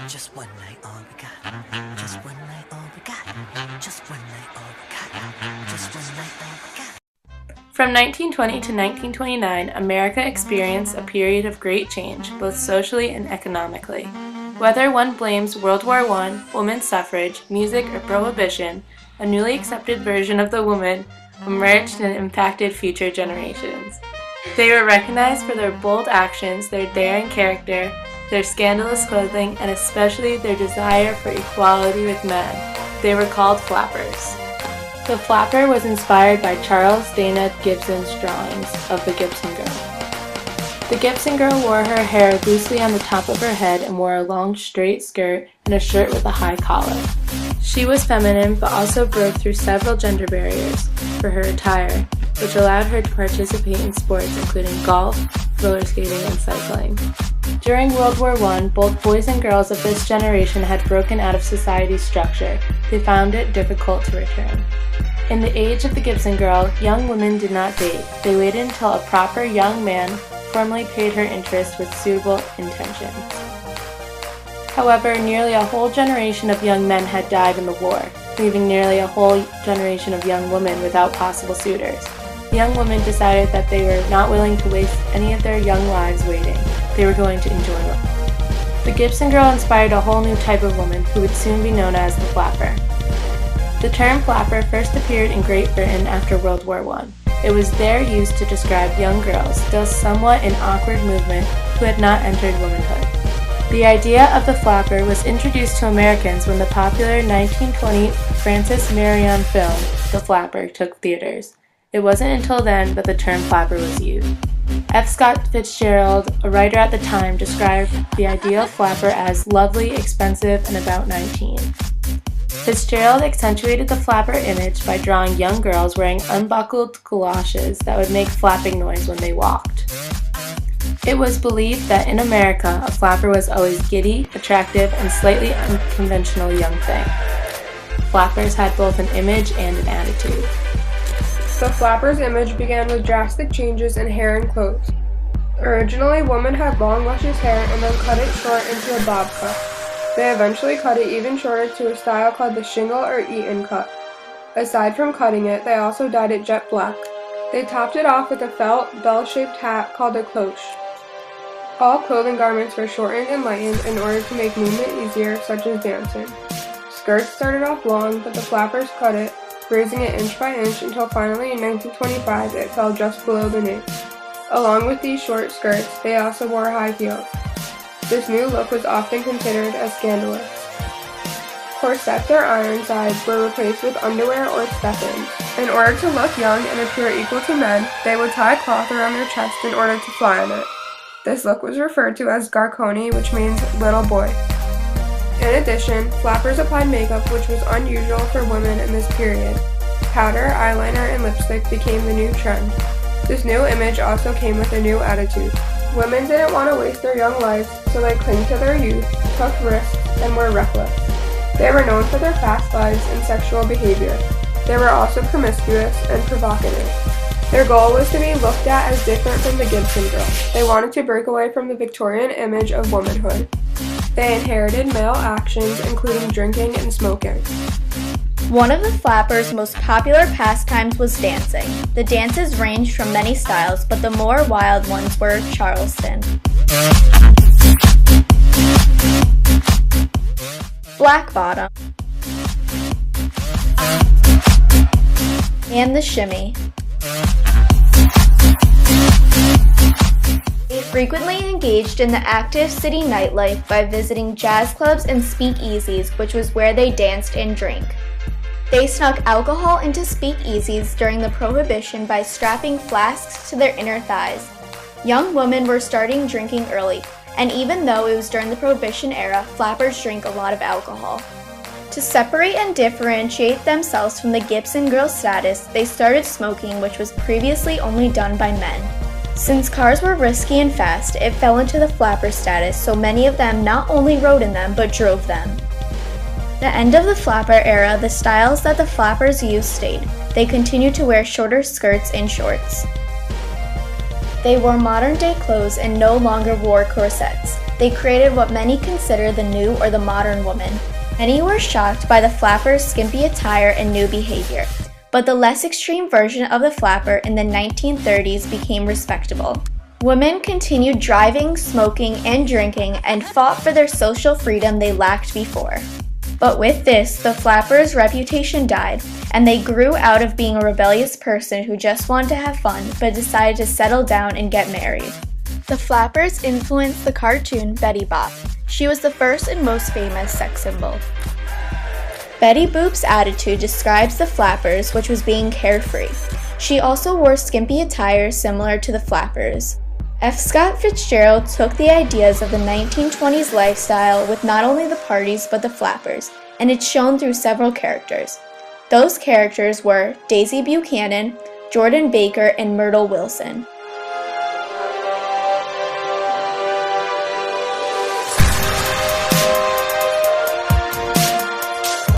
Just one night, all we got. Just one night, all we got. Just one night, all we got. Just one night, all we got. From 1920 to 1929, America experienced a period of great change, both socially and economically. Whether one blames World War I, women's suffrage, music, or prohibition, a newly accepted version of the woman emerged and impacted future generations. They were recognized for their bold actions, their daring character, their scandalous clothing, and especially their desire for equality with men. They were called flappers. The flapper was inspired by Charles Dana Gibson's drawings of the Gibson Girl. The Gibson Girl wore her hair loosely on the top of her head and wore a long straight skirt and a shirt with a high collar. She was feminine but also broke through several gender barriers for her attire, which allowed her to participate in sports including golf, roller skating, and cycling. During World War I, both boys and girls of this generation had broken out of society's structure. They found it difficult to return. In the age of the Gibson Girl, young women did not date. They waited until a proper young man formally paid her interest with suitable intentions. However, nearly a whole generation of young men had died in the war, leaving nearly a whole generation of young women without possible suitors. The young women decided that they were not willing to waste any of their young lives waiting. They were going to enjoy life. The Gibson Girl inspired a whole new type of woman who would soon be known as the flapper. The term flapper first appeared in Great Britain after World War I. It was there used to describe young girls, still somewhat in awkward movement, who had not entered womanhood. The idea of the flapper was introduced to Americans when the popular 1920 Frances Marion film, The Flapper, took theaters. It wasn't until then that the term flapper was used. F. Scott Fitzgerald, a writer at the time, described the ideal flapper as lovely, expensive, and about 19. Fitzgerald accentuated the flapper image by drawing young girls wearing unbuckled galoshes that would make flapping noise when they walked. It was believed that in America, a flapper was always giddy, attractive, and slightly unconventional young thing. Flappers had both an image and an attitude. The flapper's image began with drastic changes in hair and clothes. Originally, women had long, luscious hair and then cut it short into a bob cut. They eventually cut it even shorter to a style called the shingle or Eton cut. Aside from cutting it, they also dyed it jet black. They topped it off with a felt, bell-shaped hat called a cloche. All clothing garments were shortened and lightened in order to make movement easier, such as dancing. Skirts started off long, but the flappers cut it, raising it inch by inch until finally in 1925 it fell just below the knee. Along with these short skirts, they also wore high heels. This new look was often considered as scandalous. Corsets or ironsides were replaced with underwear or stuff-ins. In order to look young and appear equal to men, they would tie a cloth around their chest in order to fly on it. This look was referred to as garcony, which means little boy. In addition, flappers applied makeup, which was unusual for women in this period. Powder, eyeliner, and lipstick became the new trend. This new image also came with a new attitude. Women didn't want to waste their young lives, so they clinged to their youth, took risks, and were reckless. They were known for their fast lives and sexual behavior. They were also promiscuous and provocative. Their goal was to be looked at as different from the Gibson Girl. They wanted to break away from the Victorian image of womanhood. They inherited male actions, including drinking and smoking. One of the flappers' most popular pastimes was dancing. The dances ranged from many styles, but the more wild ones were Charleston, Black Bottom, and the shimmy. They frequently engaged in the active city nightlife by visiting jazz clubs and speakeasies, which was where they danced and drank. They snuck alcohol into speakeasies during the Prohibition by strapping flasks to their inner thighs. Young women were starting drinking early, and even though it was during the Prohibition era, flappers drank a lot of alcohol. To separate and differentiate themselves from the Gibson Girl status, they started smoking, which was previously only done by men. Since cars were risky and fast, it fell into the flapper status, so many of them not only rode in them, but drove them. The end of the flapper era, the styles that the flappers used stayed. they continued to wear shorter skirts and shorts. They wore modern-day clothes and no longer wore corsets. They created what many consider the new or the modern woman. Many were shocked by the flappers' skimpy attire and new behavior, but the less extreme version of the flapper in the 1930s became respectable. Women continued driving, smoking, and drinking and fought for their social freedom they lacked before. But with this, the flapper's reputation died, and they grew out of being a rebellious person who just wanted to have fun but decided to settle down and get married. The flappers influenced the cartoon Betty Boop. She was the first and most famous sex symbol. Betty Boop's attitude describes the flappers, which was being carefree. She also wore skimpy attire similar to the flappers. F. Scott Fitzgerald took the ideas of the 1920s lifestyle with not only the parties but the flappers, and it's shown through several characters. Those characters were Daisy Buchanan, Jordan Baker, and Myrtle Wilson.